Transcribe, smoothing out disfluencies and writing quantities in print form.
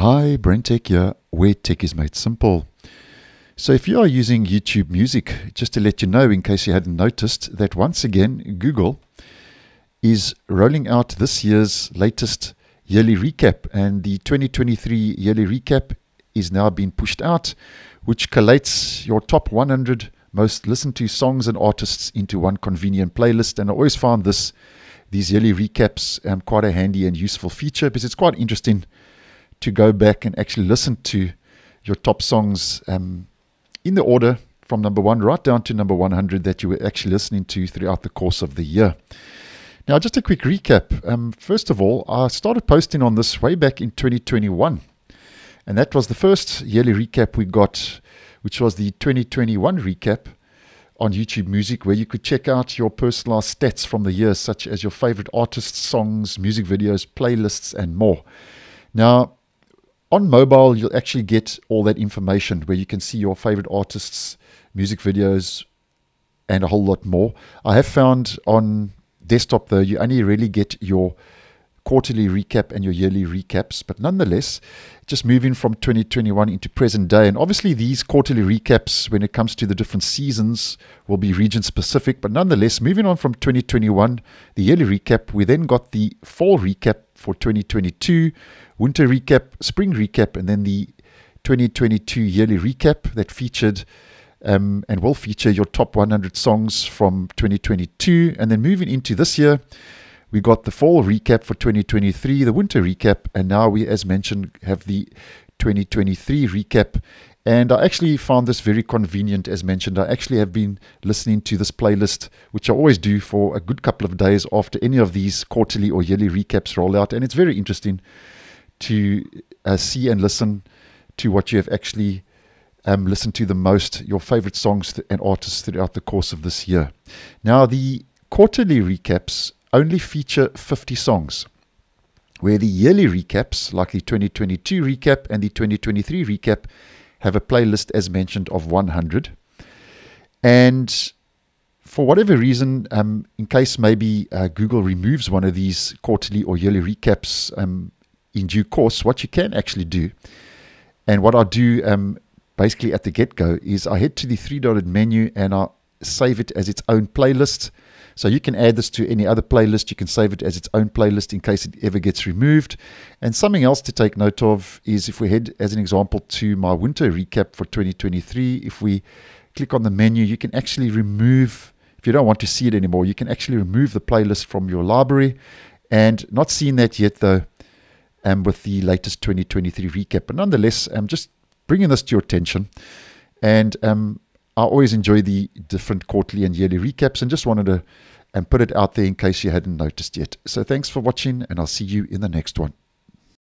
Hi, BrenTech here, where tech is made simple. So if you are using YouTube Music, just to let you know in case you hadn't noticed, that once again Google is rolling out this year's latest yearly recap, and the 2023 yearly recap is now being pushed out, which collates your top 100 most listened to songs and artists into one convenient playlist. And I always found these yearly recaps quite a handy and useful feature, because it's quite interesting to go back and actually listen to your top songs in the order from number 1 right down to number 100 that you were actually listening to throughout the course of the year. Now, just a quick recap. First of all, I started posting on this way back in 2021, and that was the first yearly recap we got, which was the 2021 recap on YouTube Music, where you could check out your personalized stats from the year, such as your favorite artists, songs, music videos, playlists, and more. Now, on mobile, you'll actually get all that information where you can see your favorite artists, music videos, and a whole lot more. I have found on desktop, though, you only really get your quarterly recap and your yearly recaps. But nonetheless, just moving from 2021 into present day. And obviously, these quarterly recaps, when it comes to the different seasons, will be region specific. But nonetheless, moving on from 2021, the yearly recap, we then got the fall recap for 2022, winter recap, spring recap, and then the 2022 yearly recap that featured and will feature your top 100 songs from 2022. And then moving into this year, we got the fall recap for 2023, the winter recap, and now we, as mentioned, have the 2023 recap. And I actually found this very convenient. As mentioned, I actually have been listening to this playlist, which I always do for a good couple of days after any of these quarterly or yearly recaps roll out. And it's very interesting to see and listen to what you have actually listened to the most, your favorite songs and artists throughout the course of this year. Now, the quarterly recaps only feature 50 songs, where the yearly recaps, like the 2022 recap and the 2023 recap, have a playlist, as mentioned, of 100. And for whatever reason, in case maybe Google removes one of these quarterly or yearly recaps in due course, what you can actually do, and what I do basically at the get-go, is I head to the three-dotted menu and I save it as its own playlist. So you can add this to any other playlist. You can save it as its own playlist in case it ever gets removed. And something else to take note of is, if we head, as an example, to my winter recap for 2023, if we click on the menu, you can actually remove, if you don't want to see it anymore, you can actually remove the playlist from your library. And not seeing that yet, though, with the latest 2023 recap. But nonetheless, I'm just bringing this to your attention. And I always enjoy the different quarterly and yearly recaps, and just wanted to put it out there in case you hadn't noticed yet. So thanks for watching, and I'll see you in the next one.